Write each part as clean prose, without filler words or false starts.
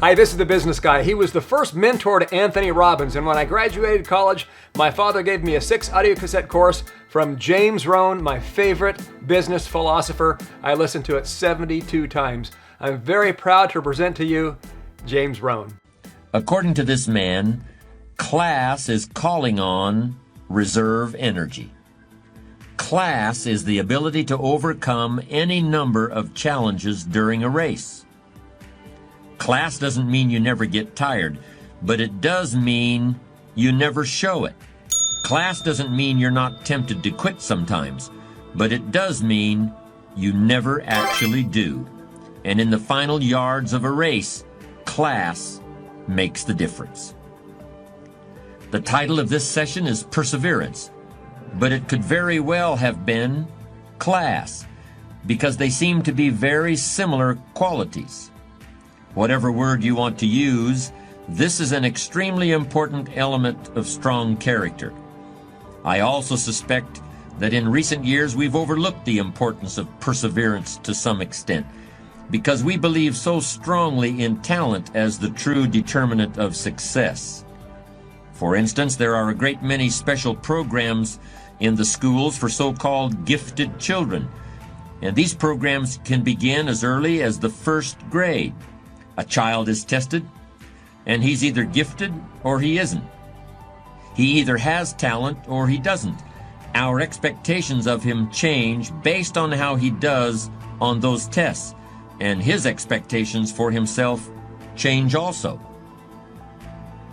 Hi, this is the business guy. He was the first mentor to Anthony Robbins, and when I graduated college, my father gave me a 6 audio cassette course from James Rohn, my favorite business philosopher. I listened to it 72 times. I'm very proud to present to you James Rohn. According to this man, class is calling on reserve energy. Class is the ability to overcome any number of challenges during a race. Class doesn't mean you never get tired, but it does mean you never show it. Class doesn't mean you're not tempted to quit sometimes, but it does mean you never actually do. And in the final yards of a race, class makes the difference. The title of this session is Perseverance, but it could very well have been Class, because they seem to be very similar qualities. Whatever word you want to use, this is an extremely important element of strong character. I also suspect that in recent years we've overlooked the importance of perseverance to some extent, because we believe so strongly in talent as the true determinant of success. For instance, there are a great many special programs in the schools for so-called gifted children, and these programs can begin as early as the 1st grade. A child is tested, and he's either gifted or he isn't. He either has talent or he doesn't. Our expectations of him change based on how he does on those tests, and his expectations for himself change also.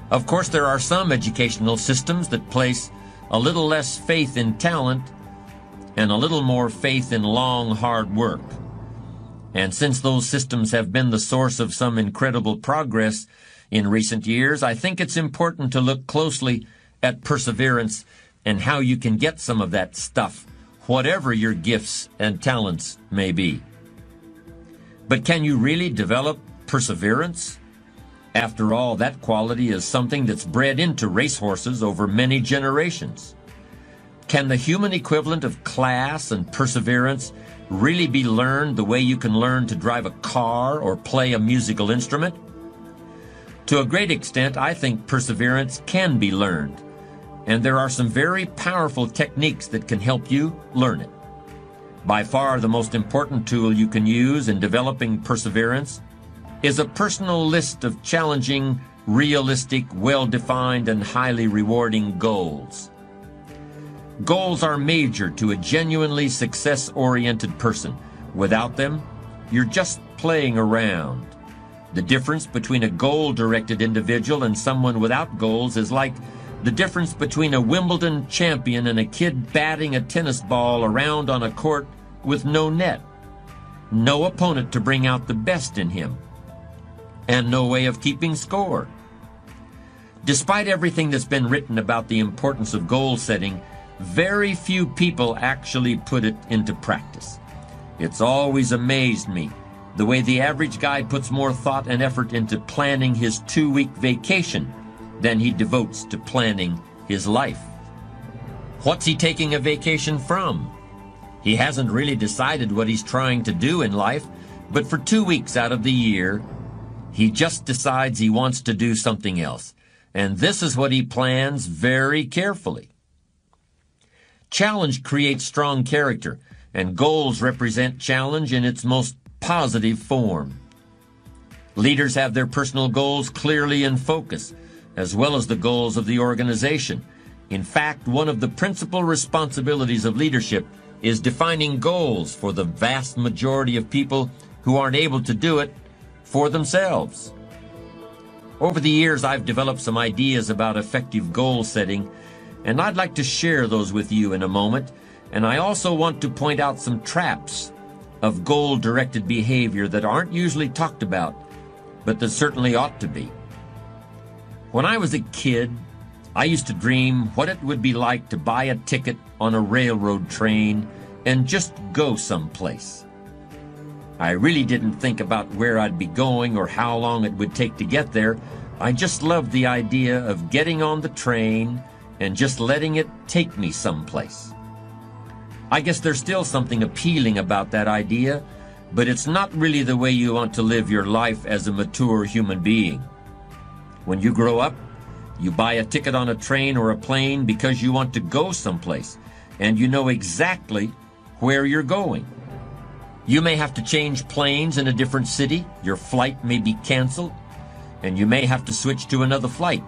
Of course, there are some educational systems that place a little less faith in talent and a little more faith in long, hard work. And since those systems have been the source of some incredible progress in recent years, I think it's important to look closely at perseverance and how you can get some of that stuff, whatever your gifts and talents may be. But can you really develop perseverance? After all, that quality is something that's bred into racehorses over many generations. Can the human equivalent of class and perseverance really be learned the way you can learn to drive a car or play a musical instrument? To a great extent, I think perseverance can be learned, and there are some very powerful techniques that can help you learn it. By far, the most important tool you can use in developing perseverance is a personal list of challenging, realistic, well-defined, and highly rewarding goals. Goals are major to a genuinely success-oriented person. Without them, you're just playing around. The difference between a goal-directed individual and someone without goals is like the difference between a Wimbledon champion and a kid batting a tennis ball around on a court with no net. No opponent to bring out the best in him, and no way of keeping score. Despite everything that's been written about the importance of goal setting, very few people actually put it into practice. It's always amazed me the way the average guy puts more thought and effort into planning his 2-week vacation than he devotes to planning his life. What's he taking a vacation from? He hasn't really decided what he's trying to do in life, but for 2 weeks out of the year, he just decides he wants to do something else. And this is what he plans very carefully. Challenge creates strong character, and goals represent challenge in its most positive form. Leaders have their personal goals clearly in focus, as well as the goals of the organization. In fact, one of the principal responsibilities of leadership is defining goals for the vast majority of people who aren't able to do it for themselves. Over the years, I've developed some ideas about effective goal setting, and I'd like to share those with you in a moment. And I also want to point out some traps of goal-directed behavior that aren't usually talked about, but that certainly ought to be. When I was a kid, I used to dream what it would be like to buy a ticket on a railroad train and just go someplace. I really didn't think about where I'd be going or how long it would take to get there. I just loved the idea of getting on the train and just letting it take me someplace. I guess there's still something appealing about that idea, but it's not really the way you want to live your life as a mature human being. When you grow up, you buy a ticket on a train or a plane because you want to go someplace, and you know exactly where you're going. You may have to change planes in a different city, your flight may be canceled, and you may have to switch to another flight.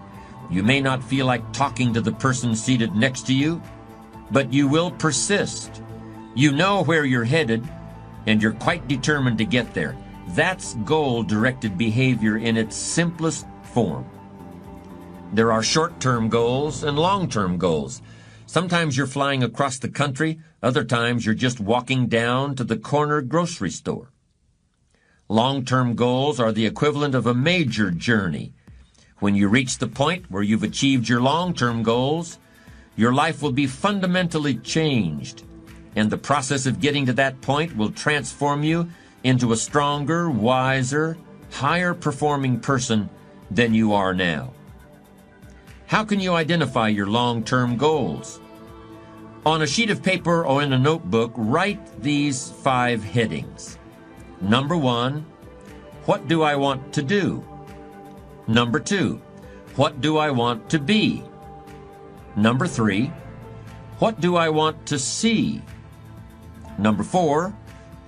You may not feel like talking to the person seated next to you, but you will persist. You know where you're headed, and you're quite determined to get there. That's goal-directed behavior in its simplest form. There are short-term goals and long-term goals. Sometimes you're flying across the country, other times you're just walking down to the corner grocery store. Long-term goals are the equivalent of a major journey. When you reach the point where you've achieved your long-term goals, your life will be fundamentally changed, and the process of getting to that point will transform you into a stronger, wiser, higher-performing person than you are now. How can you identify your long-term goals? On a sheet of paper or in a notebook, write these 5 headings. Number 1, what do I want to do? Number 2, what do I want to be? Number 3, what do I want to see? Number 4,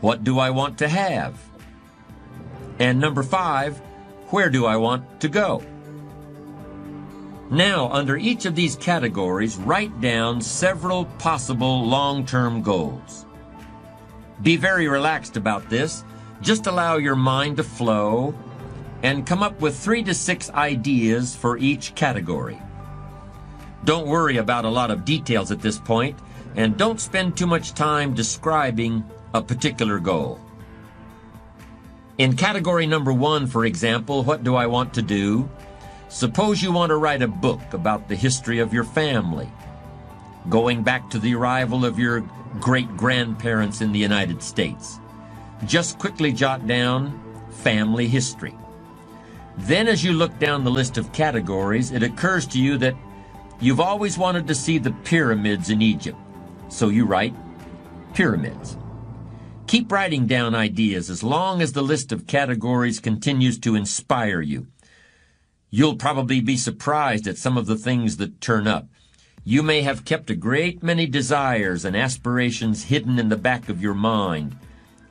what do I want to have? And number 5, where do I want to go? Now, under each of these categories, write down several possible long-term goals. Be very relaxed about this. Just allow your mind to flow and come up with 3 to 6 ideas for each category. Don't worry about a lot of details at this point, and don't spend too much time describing a particular goal. In category number 1, for example, what do I want to do? Suppose you want to write a book about the history of your family, going back to the arrival of your great-grandparents in the United States. Just quickly jot down family history. Then as you look down the list of categories, it occurs to you that you've always wanted to see the pyramids in Egypt. So you write pyramids. Keep writing down ideas as long as the list of categories continues to inspire you. You'll probably be surprised at some of the things that turn up. You may have kept a great many desires and aspirations hidden in the back of your mind,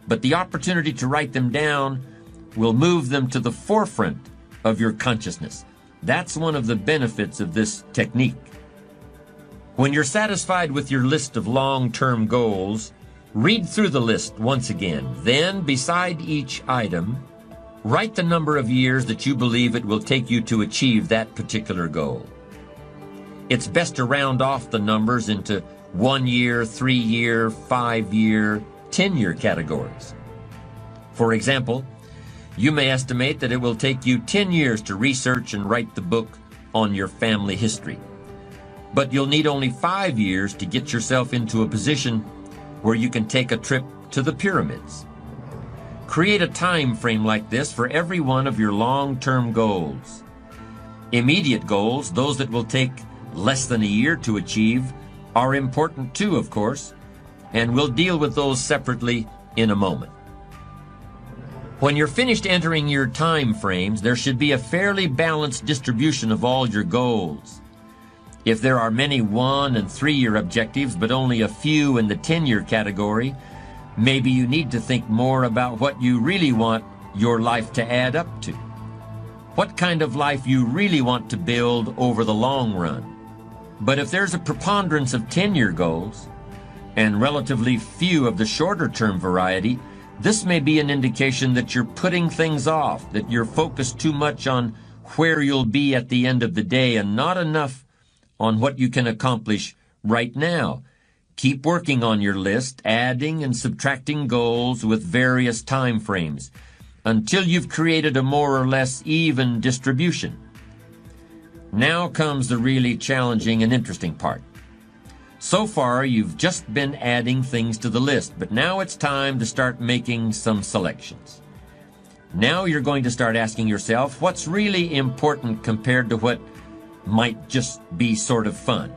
but the opportunity to write them down will move them to the forefront of your consciousness. That's one of the benefits of this technique. When you're satisfied with your list of long-term goals, read through the list once again. Then, beside each item, write the number of years that you believe it will take you to achieve that particular goal. It's best to round off the numbers into 1-year, 3-year, 5-year, 10-year categories. For example, you may estimate that it will take you 10 years to research and write the book on your family history. But you'll need only 5 years to get yourself into a position where you can take a trip to the pyramids. Create a time frame like this for every one of your long-term goals. Immediate goals, those that will take less than a year to achieve, are important too, of course, and we'll deal with those separately in a moment. When you're finished entering your time frames, there should be a fairly balanced distribution of all your goals. If there are many 1- and 3-year objectives, but only a few in the 10-year category, maybe you need to think more about what you really want your life to add up to. What kind of life you really want to build over the long run. But if there's a preponderance of 10-year goals, and relatively few of the shorter-term variety, this may be an indication that you're putting things off, that you're focused too much on where you'll be at the end of the day and not enough on what you can accomplish right now. Keep working on your list, adding and subtracting goals with various time frames until you've created a more or less even distribution. Now comes the really challenging and interesting part. So far, you've just been adding things to the list, but now it's time to start making some selections. Now you're going to start asking yourself, what's really important compared to what might just be sort of fun?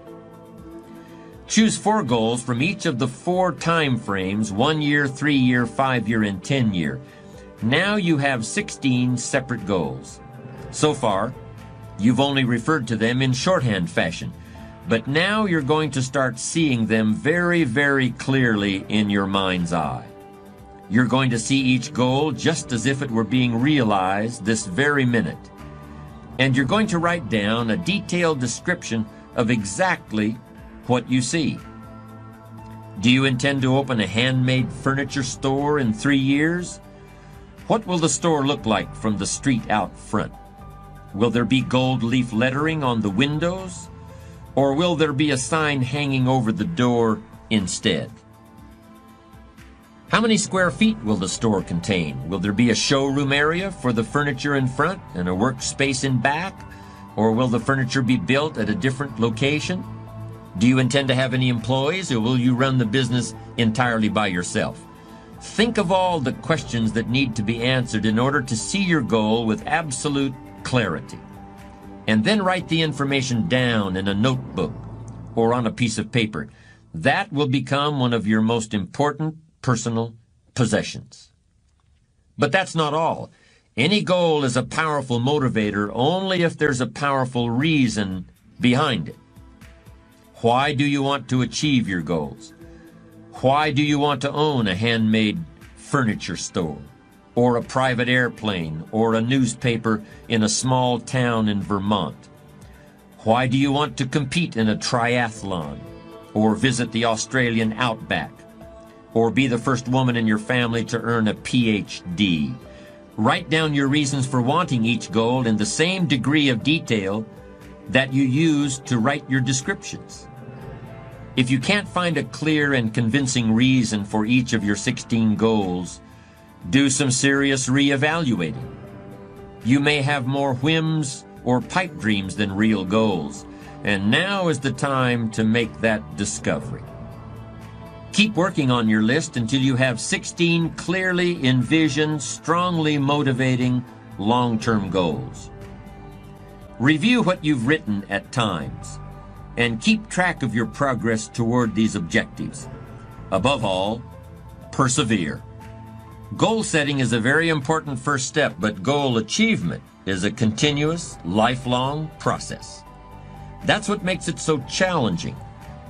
Choose 4 goals from each of the 4 time frames, 1 year, 3 year, 5 year, and 10 year. Now you have 16 separate goals. So far, you've only referred to them in shorthand fashion, but now you're going to start seeing them very, very clearly in your mind's eye. You're going to see each goal just as if it were being realized this very minute. And you're going to write down a detailed description of exactly what you see. Do you intend to open a handmade furniture store in 3 years? What will the store look like from the street out front? Will there be gold leaf lettering on the windows? Or will there be a sign hanging over the door instead? How many square feet will the store contain? Will there be a showroom area for the furniture in front and a workspace in back? Or will the furniture be built at a different location? Do you intend to have any employees, or will you run the business entirely by yourself? Think of all the questions that need to be answered in order to see your goal with absolute clarity. And then write the information down in a notebook or on a piece of paper. That will become one of your most important personal possessions. But that's not all. Any goal is a powerful motivator only if there's a powerful reason behind it. Why do you want to achieve your goals? Why do you want to own a handmade furniture store, or a private airplane, or a newspaper in a small town in Vermont? Why do you want to compete in a triathlon, or visit the Australian outback, or be the first woman in your family to earn a PhD? Write down your reasons for wanting each goal in the same degree of detail that you use to write your descriptions. If you can't find a clear and convincing reason for each of your 16 goals, do some serious reevaluating. You may have more whims or pipe dreams than real goals, and now is the time to make that discovery. Keep working on your list until you have 16 clearly envisioned, strongly motivating, long-term goals. Review what you've written at times, and keep track of your progress toward these objectives. Above all, persevere. Goal setting is a very important first step, but goal achievement is a continuous, lifelong process. That's what makes it so challenging.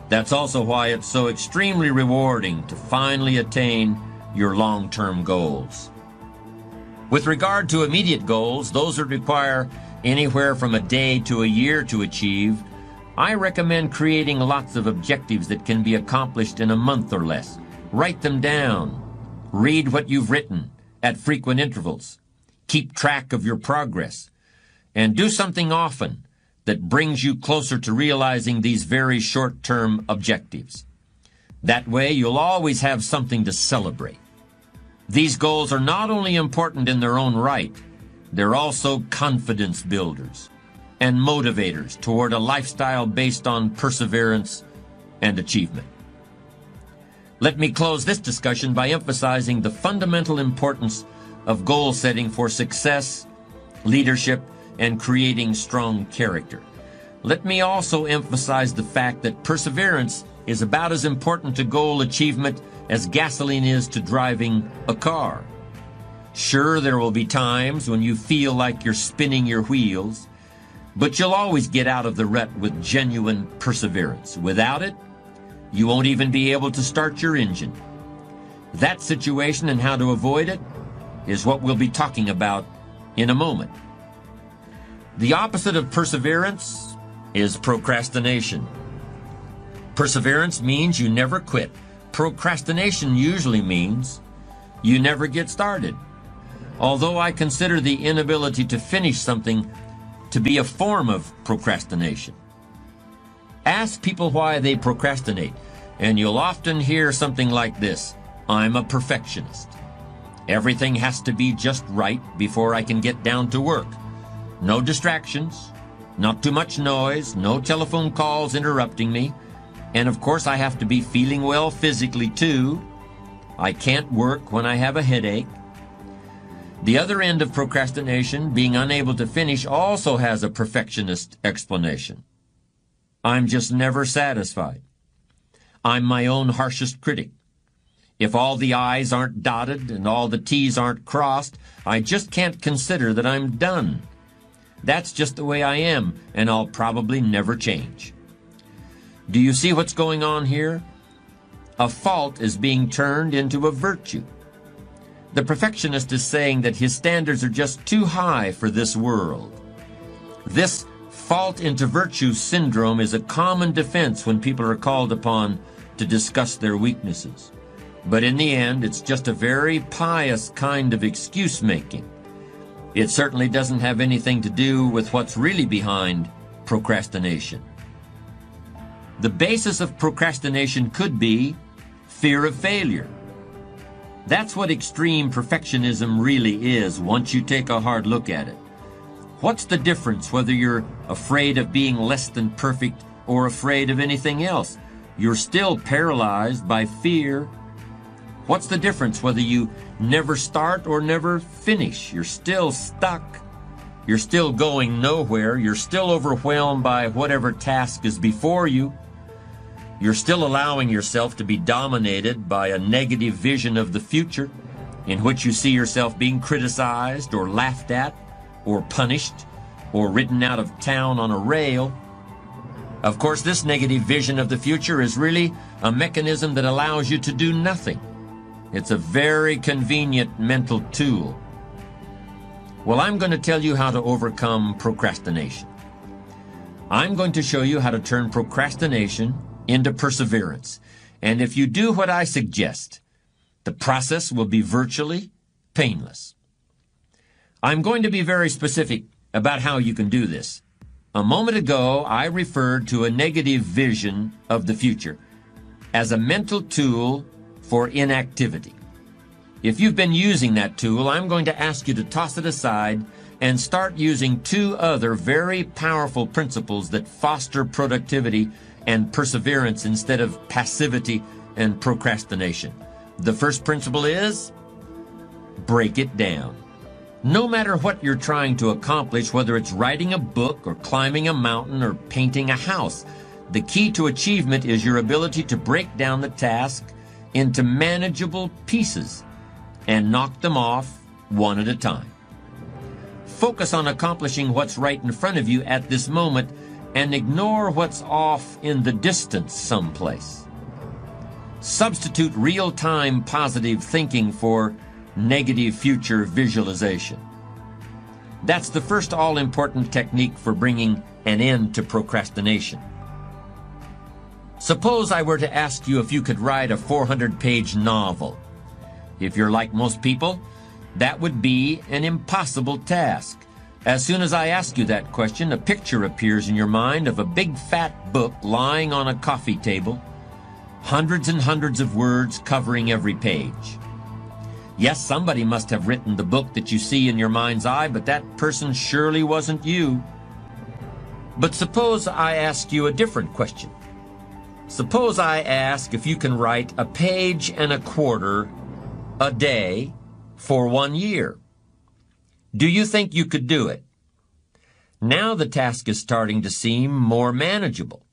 That's also why it's so extremely rewarding to finally attain your long-term goals. With regard to immediate goals, those that require anywhere from a day to a year to achieve, I recommend creating lots of objectives that can be accomplished in a month or less. Write them down. Read what you've written at frequent intervals. Keep track of your progress. And do something often that brings you closer to realizing these very short-term objectives. That way, you'll always have something to celebrate. These goals are not only important in their own right, they're also confidence builders and motivators toward a lifestyle based on perseverance and achievement. Let me close this discussion by emphasizing the fundamental importance of goal setting for success, leadership, and creating strong character. Let me also emphasize the fact that perseverance is about as important to goal achievement as gasoline is to driving a car. Sure, there will be times when you feel like you're spinning your wheels, but you'll always get out of the rut with genuine perseverance. Without it, you won't even be able to start your engine. That situation and how to avoid it is what we'll be talking about in a moment. The opposite of perseverance is procrastination. Perseverance means you never quit. Procrastination usually means you never get started. Although I consider the inability to finish something to be a form of procrastination. Ask people why they procrastinate, and you'll often hear something like this: I'm a perfectionist. Everything has to be just right before I can get down to work. No distractions, not too much noise, no telephone calls interrupting me, and of course I have to be feeling well physically too. I can't work when I have a headache. The other end of procrastination, being unable to finish, also has a perfectionist explanation. I'm just never satisfied. I'm my own harshest critic. If all the I's aren't dotted and all the T's aren't crossed, I just can't consider that I'm done. That's just the way I am, and I'll probably never change. Do you see what's going on here? A fault is being turned into a virtue. The perfectionist is saying that his standards are just too high for this world. This fault into virtue syndrome is a common defense when people are called upon to discuss their weaknesses. But in the end, it's just a very pious kind of excuse-making. It certainly doesn't have anything to do with what's really behind procrastination. The basis of procrastination could be fear of failure. That's what extreme perfectionism really is once you take a hard look at it. What's the difference whether you're afraid of being less than perfect or afraid of anything else? You're still paralyzed by fear. What's the difference whether you never start or never finish? You're still stuck. You're still going nowhere. You're still overwhelmed by whatever task is before you. You're still allowing yourself to be dominated by a negative vision of the future in which you see yourself being criticized or laughed at or punished or ridden out of town on a rail. Of course, this negative vision of the future is really a mechanism that allows you to do nothing. It's a very convenient mental tool. Well, I'm going to tell you how to overcome procrastination. I'm going to show you how to turn procrastination into perseverance. And if you do what I suggest, the process will be virtually painless. I'm going to be very specific about how you can do this. A moment ago, I referred to a negative vision of the future as a mental tool for inactivity. If you've been using that tool, I'm going to ask you to toss it aside and start using two other very powerful principles that foster productivity and perseverance instead of passivity and procrastination. The first principle is break it down. No matter what you're trying to accomplish, whether it's writing a book or climbing a mountain or painting a house, the key to achievement is your ability to break down the task into manageable pieces and knock them off one at a time. Focus on accomplishing what's right in front of you at this moment and ignore what's off in the distance someplace. Substitute real-time positive thinking for negative future visualization. That's the first all-important technique for bringing an end to procrastination. Suppose I were to ask you if you could write a 400-page novel. If you're like most people, that would be an impossible task. As soon as I ask you that question, a picture appears in your mind of a big fat book lying on a coffee table, hundreds and hundreds of words covering every page. Yes, somebody must have written the book that you see in your mind's eye, but that person surely wasn't you. But suppose I ask you a different question. Suppose I ask if you can write a page and a quarter a day for 1 year. Do you think you could do it? Now the task is starting to seem more manageable.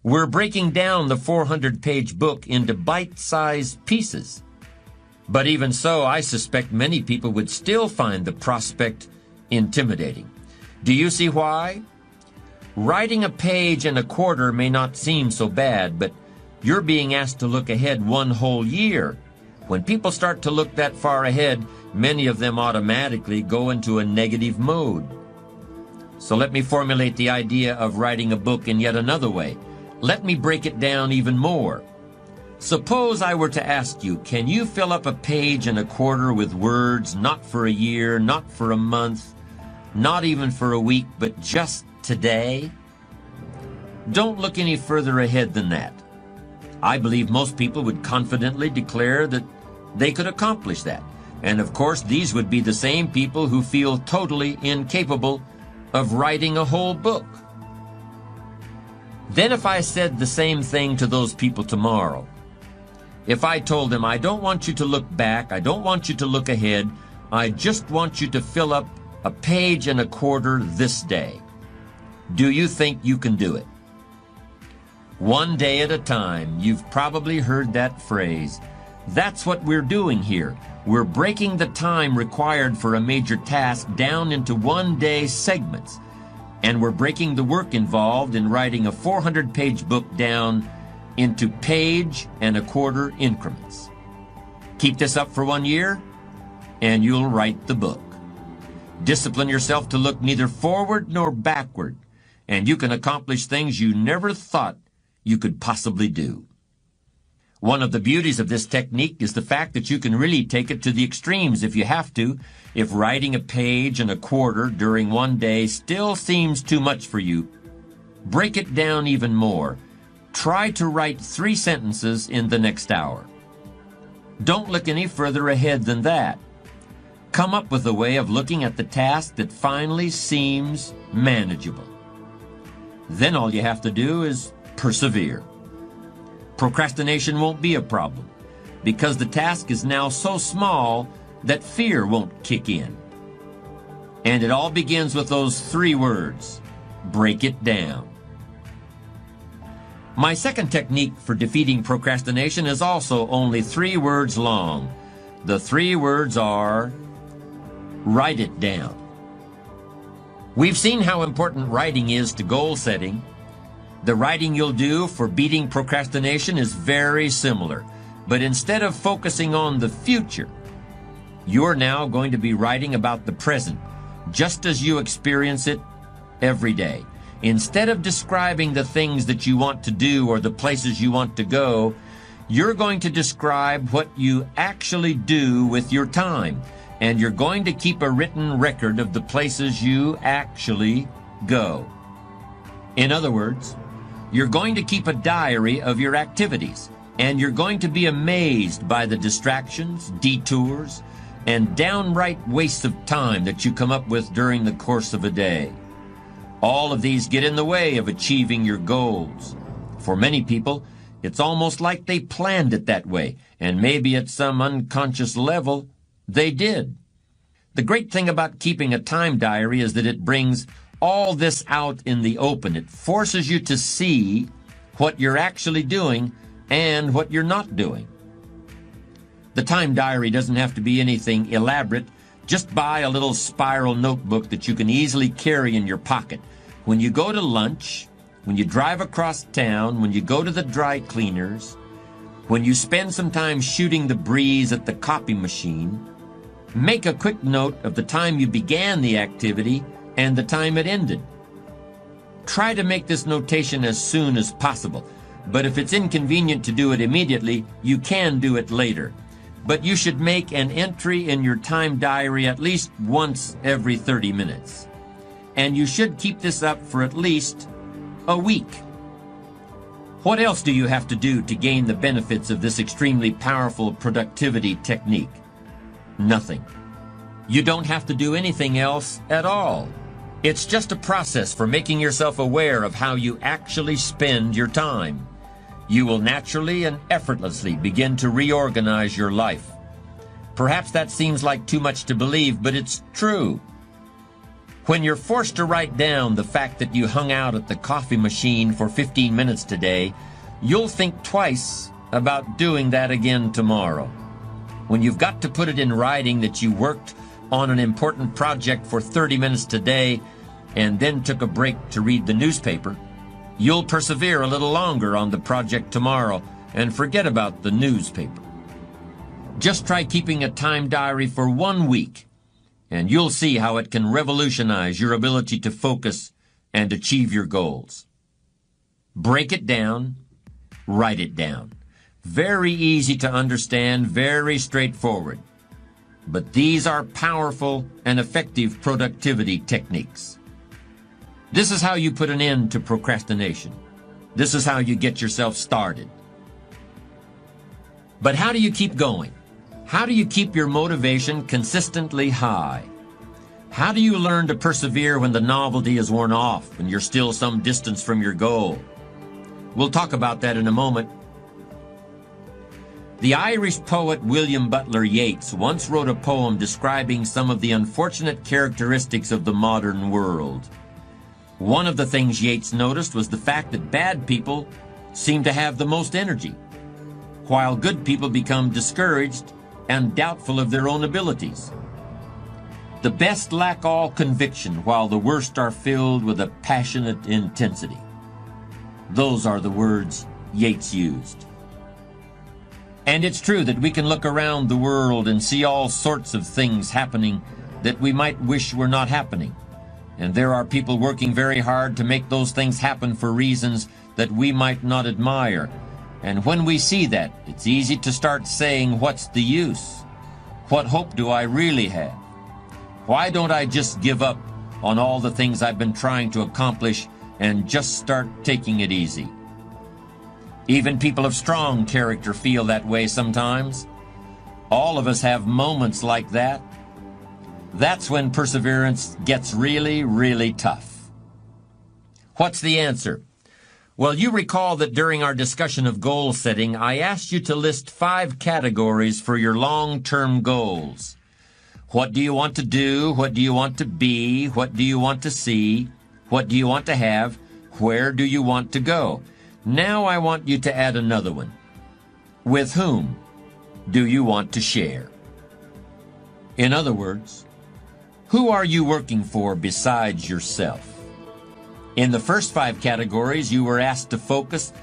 We're breaking down the 400-page book into bite-sized pieces. But even so, I suspect many people would still find the prospect intimidating. Do you see why? Writing a page and a quarter may not seem so bad, but you're being asked to look ahead 1 whole year. When people start to look that far ahead, many of them automatically go into a negative mode. So let me formulate the idea of writing a book in yet another way. Let me break it down even more. Suppose I were to ask you, can you fill up a page and a quarter with words not for a year, not for a month, not even for a week, but just today? Don't look any further ahead than that. I believe most people would confidently declare that they could accomplish that. And of course, these would be the same people who feel totally incapable of writing a whole book. Then if I said the same thing to those people tomorrow, if I told them, I don't want you to look back, I don't want you to look ahead, I just want you to fill up a page and a quarter this day, do you think you can do it? One day at a time. You've probably heard that phrase. That's what we're doing here. We're breaking the time required for a major task down into one-day segments. And we're breaking the work involved in writing a 400-page book down into page and a quarter increments. Keep this up for 1 year, and you'll write the book. Discipline yourself to look neither forward nor backward, and you can accomplish things you never thought you could possibly do. One of the beauties of this technique is the fact that you can really take it to the extremes if you have to. If writing a page and a quarter during one day still seems too much for you, break it down even more. Try to write 3 sentences in the next hour. Don't look any further ahead than that. Come up with a way of looking at the task that finally seems manageable. Then all you have to do is persevere. Procrastination won't be a problem because the task is now so small that fear won't kick in. And it all begins with those 3 words: break it down. My second technique for defeating procrastination is also only 3 words long. The 3 words are: write it down. We've seen how important writing is to goal setting. The writing you'll do for beating procrastination is very similar, but instead of focusing on the future, you're now going to be writing about the present, just as you experience it every day. Instead of describing the things that you want to do or the places you want to go, you're going to describe what you actually do with your time, and you're going to keep a written record of the places you actually go. In other words, you're going to keep a diary of your activities, and you're going to be amazed by the distractions, detours, and downright wastes of time that you come up with during the course of a day. All of these get in the way of achieving your goals. For many people, it's almost like they planned it that way, and maybe at some unconscious level, they did. The great thing about keeping a time diary is that it brings all this out in the open. It forces you to see what you're actually doing and what you're not doing. The time diary doesn't have to be anything elaborate. Just buy a little spiral notebook that you can easily carry in your pocket. When you go to lunch, when you drive across town, when you go to the dry cleaners, when you spend some time shooting the breeze at the copy machine, make a quick note of the time you began the activity and the time it ended. Try to make this notation as soon as possible, but if it's inconvenient to do it immediately, you can do it later. But you should make an entry in your time diary at least once every 30 minutes. And you should keep this up for at least a week. What else do you have to do to gain the benefits of this extremely powerful productivity technique? Nothing. You don't have to do anything else at all. It's just a process for making yourself aware of how you actually spend your time. You will naturally and effortlessly begin to reorganize your life. Perhaps that seems like too much to believe, but it's true. When you're forced to write down the fact that you hung out at the coffee machine for 15 minutes today, you'll think twice about doing that again tomorrow. When you've got to put it in writing that you worked on an important project for 30 minutes today and then took a break to read the newspaper, you'll persevere a little longer on the project tomorrow and forget about the newspaper. Just try keeping a time diary for 1 week, and you'll see how it can revolutionize your ability to focus and achieve your goals. Break it down, write it down. Very easy to understand, very straightforward. But these are powerful and effective productivity techniques. This is how you put an end to procrastination. This is how you get yourself started. But how do you keep going? How do you keep your motivation consistently high? How do you learn to persevere when the novelty is worn off and you're still some distance from your goal? We'll talk about that in a moment. The Irish poet William Butler Yeats once wrote a poem describing some of the unfortunate characteristics of the modern world. One of the things Yeats noticed was the fact that bad people seem to have the most energy, while good people become discouraged and doubtful of their own abilities. The best lack all conviction, while the worst are filled with a passionate intensity. Those are the words Yeats used. And it's true that we can look around the world and see all sorts of things happening that we might wish were not happening. And there are people working very hard to make those things happen for reasons that we might not admire. And when we see that, it's easy to start saying, what's the use? What hope do I really have? Why don't I just give up on all the things I've been trying to accomplish and just start taking it easy? Even people of strong character feel that way sometimes. All of us have moments like that. That's when perseverance gets really, really tough. What's the answer? Well, you recall that during our discussion of goal setting, I asked you to list 5 categories for your long-term goals. What do you want to do? What do you want to be? What do you want to see? What do you want to have? Where do you want to go? Now I want you to add another one. With whom do you want to share? In other words, who are you working for besides yourself? In the first 5 categories, you were asked to focus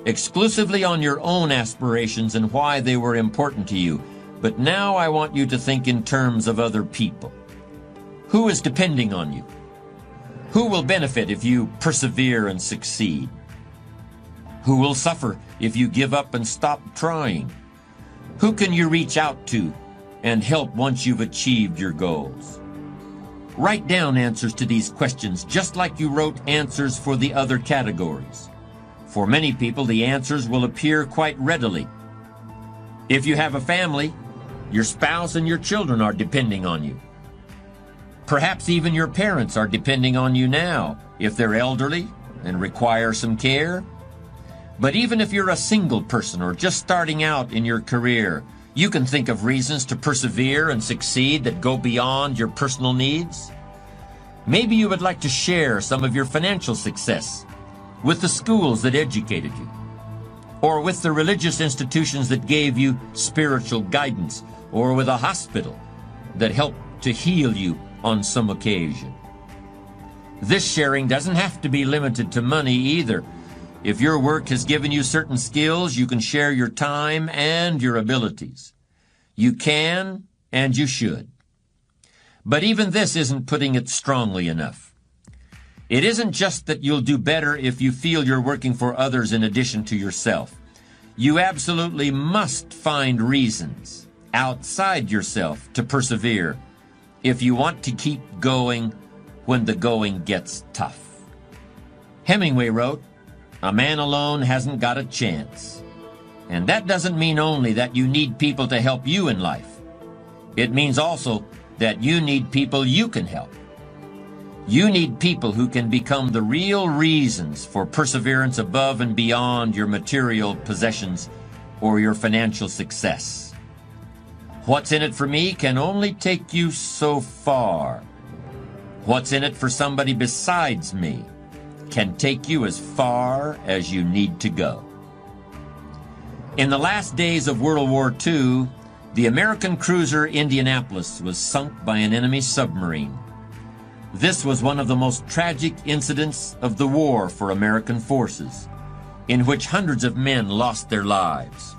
exclusively on your own aspirations and why they were important to you. But now I want you to think in terms of other people. Who is depending on you? Who will benefit if you persevere and succeed? Who will suffer if you give up and stop trying? Who can you reach out to and help once you've achieved your goals? Write down answers to these questions just like you wrote answers for the other categories. For many people, the answers will appear quite readily. If you have a family, your spouse and your children are depending on you. Perhaps even your parents are depending on you now, if they're elderly and require some care. But even if you're a single person or just starting out in your career, you can think of reasons to persevere and succeed that go beyond your personal needs. Maybe you would like to share some of your financial success with the schools that educated you, or with the religious institutions that gave you spiritual guidance, or with a hospital that helped to heal you on some occasion. This sharing doesn't have to be limited to money either. If your work has given you certain skills, you can share your time and your abilities. You can and you should. But even this isn't putting it strongly enough. It isn't just that you'll do better if you feel you're working for others in addition to yourself. You absolutely must find reasons outside yourself to persevere if you want to keep going when the going gets tough. Hemingway wrote, "A man alone hasn't got a chance." And that doesn't mean only that you need people to help you in life. It means also that you need people you can help. You need people who can become the real reasons for perseverance above and beyond your material possessions or your financial success. What's in it for me can only take you so far. What's in it for somebody besides me can take you as far as you need to go. In the last days of World War II, the American cruiser Indianapolis was sunk by an enemy submarine. This was one of the most tragic incidents of the war for American forces, in which hundreds of men lost their lives.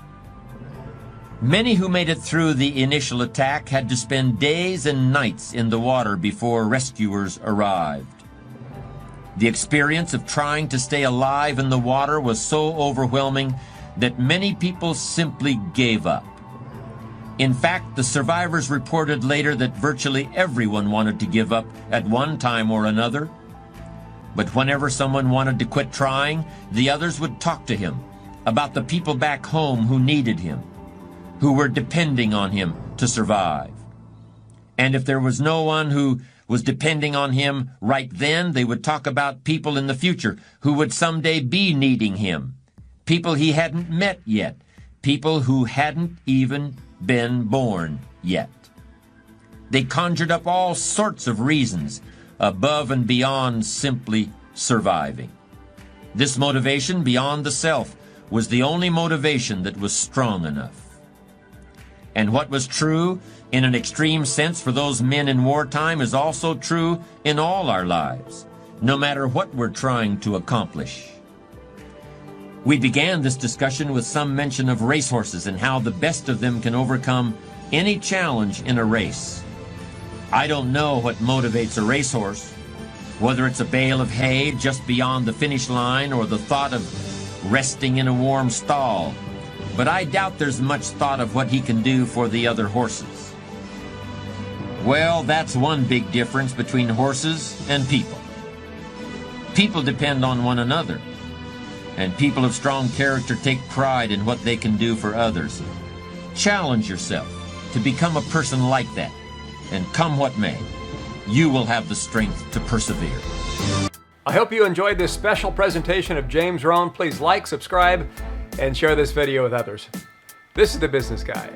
Many who made it through the initial attack had to spend days and nights in the water before rescuers arrived. The experience of trying to stay alive in the water was so overwhelming that many people simply gave up. In fact, the survivors reported later that virtually everyone wanted to give up at one time or another. But whenever someone wanted to quit trying, the others would talk to him about the people back home who needed him, who were depending on him to survive. And if there was no one who was depending on him right then, they would talk about people in the future who would someday be needing him, people he hadn't met yet, people who hadn't even been born yet. They conjured up all sorts of reasons above and beyond simply surviving. This motivation beyond the self was the only motivation that was strong enough. And what was true in an extreme sense for those men in wartime is also true in all our lives, no matter what we're trying to accomplish. We began this discussion with some mention of racehorses and how the best of them can overcome any challenge in a race. I don't know what motivates a racehorse, whether it's a bale of hay just beyond the finish line or the thought of resting in a warm stall, but I doubt there's much thought of what he can do for the other horses. Well, that's one big difference between horses and people. People depend on one another, and people of strong character take pride in what they can do for others. Challenge yourself to become a person like that, and come what may, you will have the strength to persevere. I hope you enjoyed this special presentation of James Rohn. Please like, subscribe, and share this video with others. This is The Business Guy.